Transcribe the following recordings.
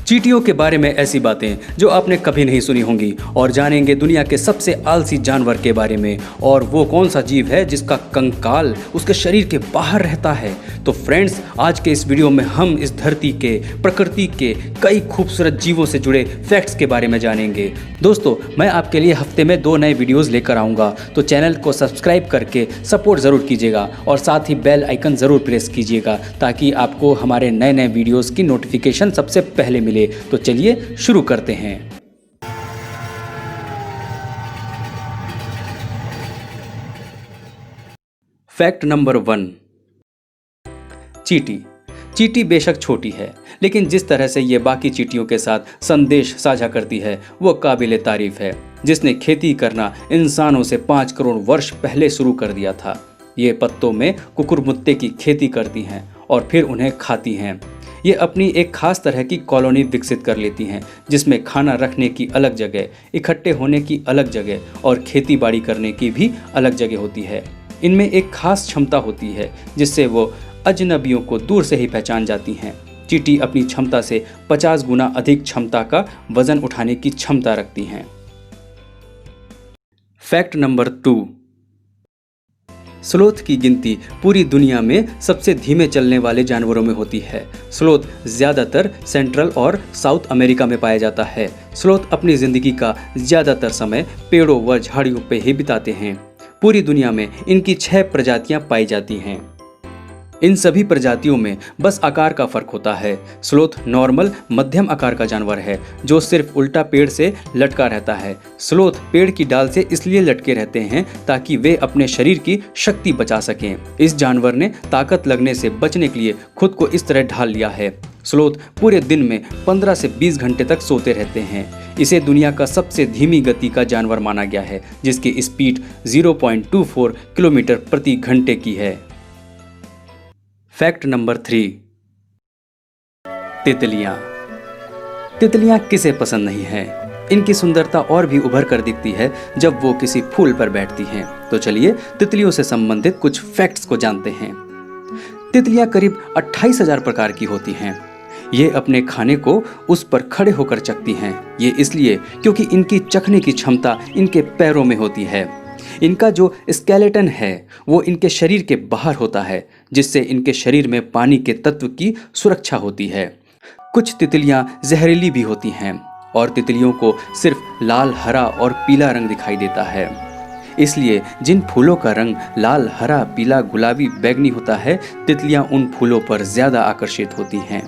चींटियों के बारे में ऐसी बातें जो आपने कभी नहीं सुनी होंगी और जानेंगे दुनिया के सबसे आलसी जानवर के बारे में। और वो कौन सा जीव है जिसका कंकाल उसके शरीर के बाहर रहता है। तो फ्रेंड्स, आज के इस वीडियो में हम इस धरती के, प्रकृति के कई खूबसूरत जीवों से जुड़े फैक्ट्स के बारे में जानेंगे। दोस्तों, मैं आपके लिए हफ्ते में 2 नए वीडियोस लेकर आऊँगा, तो चैनल को सब्सक्राइब करके सपोर्ट ज़रूर कीजिएगा और साथ ही बेल आइकन ज़रूर प्रेस कीजिएगा ताकि आपको हमारे नए नए वीडियोज़ की नोटिफिकेशन सबसे पहले मिले। तो चलिए शुरू करते हैं। Fact number 1। चींटी। चींटी बेशक छोटी है, लेकिन जिस तरह से ये बाकी चींटियों के साथ संदेश साझा करती है वो काबिले तारीफ है। जिसने खेती करना इंसानों से 5 करोड़ वर्ष पहले शुरू कर दिया था। ये पत्तों में कुकुरमुत्ते की खेती करती हैं और फिर उन्हें खाती हैं। ये अपनी एक खास तरह की कॉलोनी विकसित कर लेती हैं, जिसमें खाना रखने की अलग जगह, इकट्ठे होने की अलग जगह और खेती बाड़ी करने की भी अलग जगह होती है। इनमें एक खास क्षमता होती है जिससे वो अजनबियों को दूर से ही पहचान जाती हैं। चींटी अपनी क्षमता से 50 गुना अधिक क्षमता का वजन उठाने की क्षमता रखती हैं। Fact number 2। स्लोथ की गिनती पूरी दुनिया में सबसे धीमे चलने वाले जानवरों में होती है। स्लोथ ज़्यादातर सेंट्रल और साउथ अमेरिका में पाया जाता है। स्लोथ अपनी ज़िंदगी का ज़्यादातर समय पेड़ों व झाड़ियों पर ही बिताते हैं। पूरी दुनिया में इनकी 6 प्रजातियां पाई जाती हैं। इन सभी प्रजातियों में बस आकार का फर्क होता है। स्लोथ नॉर्मल मध्यम आकार का जानवर है जो सिर्फ उल्टा पेड़ से लटका रहता है। स्लोथ पेड़ की डाल से इसलिए लटके रहते हैं ताकि वे अपने शरीर की शक्ति बचा सकें। इस जानवर ने ताकत लगने से बचने के लिए खुद को इस तरह ढाल लिया है। स्लोथ पूरे दिन में 15 से 20 घंटे तक सोते रहते हैं। इसे दुनिया का सबसे धीमी गति का जानवर माना गया है, जिसकी स्पीड 0.24 किलोमीटर प्रति घंटे की है। Fact number 3। तितलियां। तितलियां किसे पसंद नहीं है। इनकी सुंदरता और भी उभर कर दिखती है जब वो किसी फूल पर बैठती हैं। तो चलिए तितलियों से संबंधित कुछ फैक्ट्स को जानते हैं। तितलियां करीब 28,000 प्रकार की होती हैं। ये अपने खाने को उस पर खड़े होकर चखती हैं। ये इसलिए क्योंकि इनकी चखने की क्षमता इनके पैरों में होती है। इनका जो स्केलेटन है वो इनके शरीर के बाहर होता है, जिससे इनके शरीर में पानी के तत्व की सुरक्षा होती है। कुछ तितलियां जहरीली भी होती हैं और तितलियों को सिर्फ लाल, हरा और पीला रंग दिखाई देता है। इसलिए जिन फूलों का रंग लाल, हरा, पीला, गुलाबी, बैंगनी होता है, तितलियां उन फूलों पर ज्यादा आकर्षित होती हैं।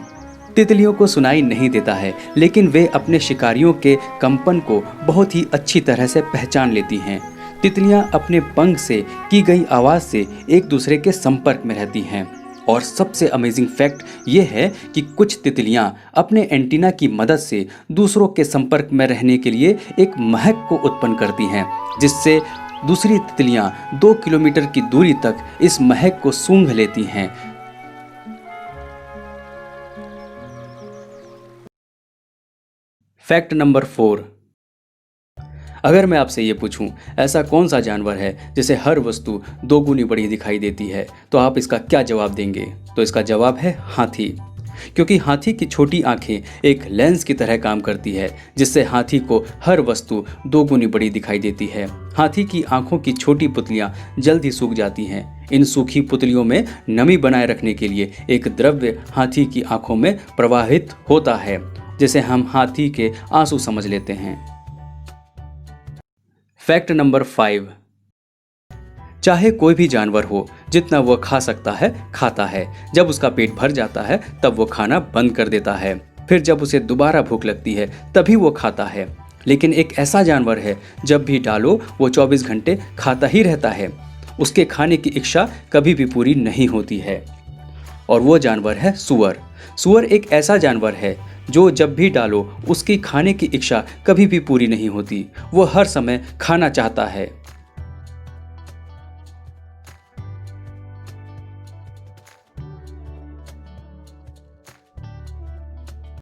तितलियों को सुनाई नहीं देता है, लेकिन वे अपने शिकारियों के कंपन को बहुत ही अच्छी तरह से पहचान लेती हैं। तितलियां अपने पंख से की गई आवाज़ से एक दूसरे के संपर्क में रहती हैं। और सबसे अमेजिंग फैक्ट ये है कि कुछ तितलियां अपने एंटीना की मदद से दूसरों के संपर्क में रहने के लिए एक महक को उत्पन्न करती हैं, जिससे दूसरी तितलियां 2 किलोमीटर की दूरी तक इस महक को सूंघ लेती हैं। Fact number 4। अगर मैं आपसे ये पूछूं, ऐसा कौन सा जानवर है जिसे हर वस्तु 2 गुनी बड़ी दिखाई देती है, तो आप इसका क्या जवाब देंगे? तो इसका जवाब है हाथी। क्योंकि हाथी की छोटी आंखें एक लेंस की तरह काम करती है, जिससे हाथी को हर वस्तु 2 गुनी बड़ी दिखाई देती है। हाथी की आंखों की छोटी पुतलियां जल्द ही सूख जाती हैं। इन सूखी पुतलियों में नमी बनाए रखने के लिए एक द्रव्य हाथी की आंखों में प्रवाहित होता है, जिसे हम हाथी के आंसू समझ लेते हैं। Fact number 5। चाहे कोई भी जानवर हो, जितना वो खा सकता है खाता है। जब उसका पेट भर जाता है तब वो खाना बंद कर देता है। फिर जब उसे दोबारा भूख लगती है तभी वो खाता है। लेकिन एक ऐसा जानवर है, जब भी डालो वो 24 घंटे खाता ही रहता है। उसके खाने की इच्छा कभी भी पूरी नहीं होती है, और वो जानवर है सूअर। सूअर एक ऐसा जानवर है जो जब भी डालो उसकी खाने की इच्छा कभी भी पूरी नहीं होती। वो हर समय खाना चाहता है।